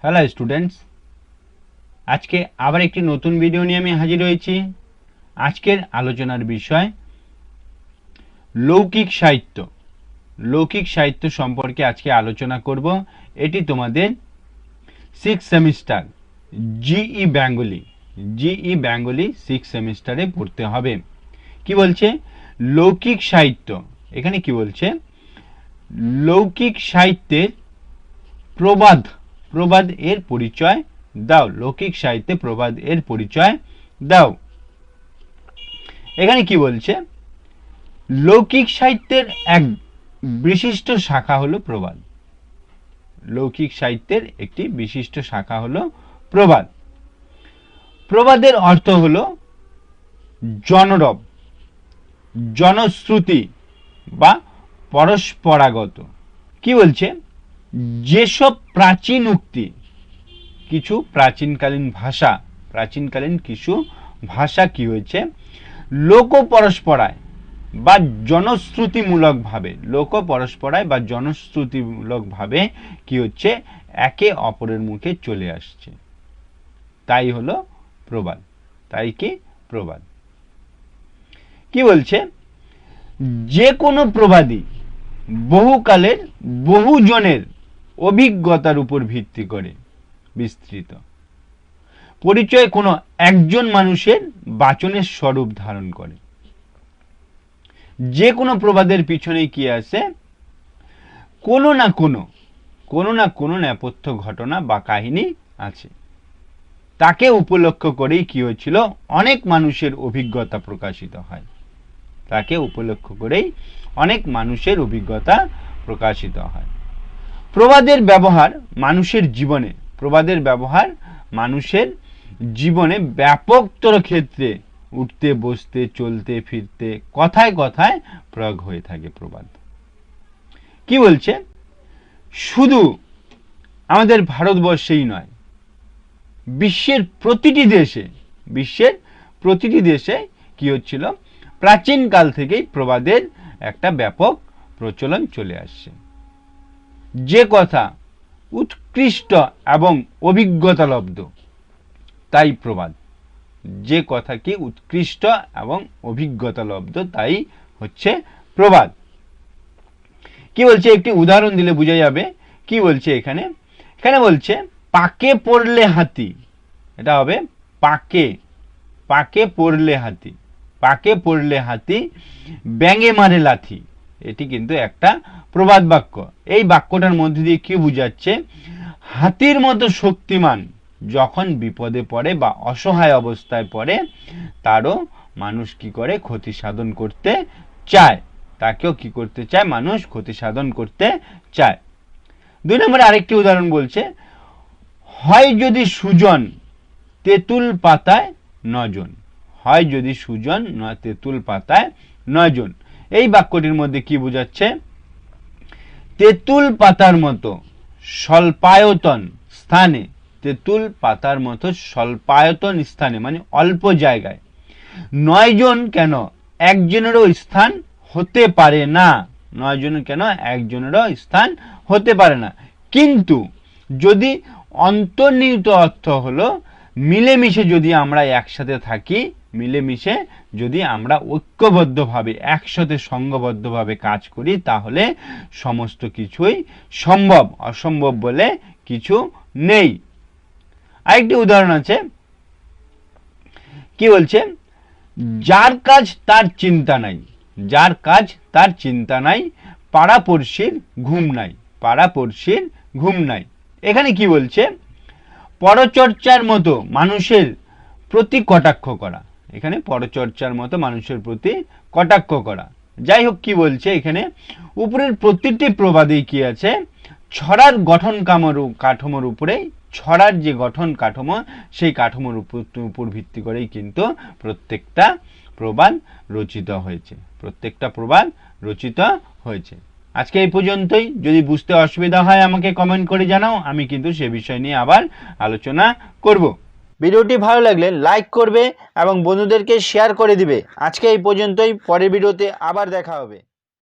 Hello students, আজকে আবার একটি নতুন ভিডিও নিয়ে আমি হাজির হয়েছি। আজকের আলোচনার বিষয় লৌকিক সাহিত্য। লৌকিক সাহিত্য সম্পর্কে আজকে আলোচনা করব। এটি তোমাদের 6 সেমিস্টার জিই বেঙ্গলি 6 সেমিস্টারে পড়তে হবে। কি বলছে? লৌকিক সাহিত্য। এখানে কি বলছে? লৌকিক সাহিত্যের প্রবাদ এর পরিচয় দাও। লৌকিক সাহিত্যে প্রবাদ এর পরিচয় দাও। এখানে কি বলছে? লৌকিক সাহিত্যের এক বিশিষ্ট শাখা হলো প্রবাদ। লৌকিক সাহিত্যের একটি বিশিষ্ট শাখা হলো প্রবাদ। প্রবাদের অর্থ হলো জনরব, জনশ্রুতি বা পরস্পরাগত। কি বলছে? যেসব প্রাচীন উক্তি, কিছু প্রাচীনকালীন কিছু ভাষা কি হয়েছে লোক পরস্পরায় বা জনশ্রুতিমূলকভাবে কি হচ্ছে একে অপরের মুখে চলে আসছে, তাই হলো প্রবাদ। তাই কি প্রবাদ? কি বলছে? যে কোনো প্রবাদী বহুকালের বহুজনের অভিজ্ঞতার উপর ভিত্তি করে বিস্তৃত পরিচয় কোনো একজন মানুষের বাচনের স্বরূপ ধারণ করে। যে কোনো প্রবাদের পিছনে কি আছে? কোনো না কোনো নেপথ্য ঘটনা বা কাহিনী আছে। তাকে উপলক্ষ করেই কি হয়েছিল অনেক মানুষের অভিজ্ঞতা প্রকাশিত হয়। প্রবাদের ব্যবহার মানুষের জীবনে ব্যাপকতর ক্ষেত্রে উঠতে বসতে চলতে ফিরতে কথায় কথায় প্রয়োগ হয়ে থাকে প্রবাদ। কি বলছে? শুধু আমাদের ভারতবর্ষেই নয়, বিশ্বের প্রতিটি দেশে কি হচ্ছিল প্রাচীন কাল থেকেই প্রবাদের একটা ব্যাপক প্রচলন চলে আসছে। যে কথা উৎকৃষ্ট এবং অভিজ্ঞতালব্ধ তাই প্রবাদ। যে কথা কি উৎকৃষ্ট এবং অভিজ্ঞতালব্ধ তাই হচ্ছে প্রবাদ। কি বলছে? একটি উদাহরণ দিলে বোঝা যাবে। কি বলছে এখানে? বলছে পাকে পড়লে হাতি। এটা হবে পাকে পড়লে হাতি ব্যাঙে মারে লাথি। এটি কিন্তু একটা প্রবাদ বাক্য। এই বাক্যটার মধ্যে দিয়ে কি বোঝাচ্ছে? হাতির মতো শক্তিমান যখন বিপদে পড়ে বা অসহায় অবস্থায় পড়ে, তারও মানুষ কি করে? ক্ষতি সাধন করতে চায়। তাকেও কি করতে চায়? মানুষ ক্ষতি সাধন করতে চায়। 2 নম্বরে আরেকটি উদাহরণ বলছে, হয় যদি সুজন তেঁতুল পাতায় 9 জন। হয় যদি সুজন তেঁতুল পাতায় 9 জন। এই বাক্যটির মধ্যে কি বোঝাচ্ছে? তেঁতুল পাতার মতো স্বল্পায়তন স্থানে মানে অল্প জায়গায় 9 জন কেন একজনেরও স্থান হতে পারে না। 9 জন কেন একজনেরও স্থান হতে পারে না। কিন্তু যদি অন্তর্নিহিত অর্থ হলো মিলেমিশে যদি আমরা একসাথে থাকি, মিলেমিশে যদি আমরা ঐক্যবদ্ধভাবে একসাথে সংঘবদ্ধভাবে কাজ করি, তাহলে সমস্ত কিছুই সম্ভব। অসম্ভব বলে কিছু নেই। আরেকটি উদাহরণ আছে। কি বলছে? যার কাজ তার চিন্তা নাই পাড়াপড়শির ঘুম নাই। এখানে কি বলছে? পরচর্চার মতো মানুষের প্রতি কটাক্ষ করা। যাই হোক, কি বলছে এখানে? উপরের প্রতিটি প্রবাদেই কি আছে? ছড়ার গঠন কাঠামোর উপরে, ছড়ার যে গঠন কাঠামো, সেই কাঠামোর উপর ভিত্তি করেই কিন্তু প্রত্যেকটা প্রবাদ রচিত হয়েছে। আজকে এই পর্যন্তই। যদি বুঝতে অসুবিধা হয় আমাকে কমেন্ট করে জানাও, আমি কিন্তু সে বিষয় নিয়ে আবার আলোচনা করব। ভিডিওটি ভালো লাগলে লাইক করবে এবং বন্ধুদেরকে শেয়ার করে দিবে। আজকে এই পর্যন্তই। পরের ভিডিওতে আবার দেখা হবে।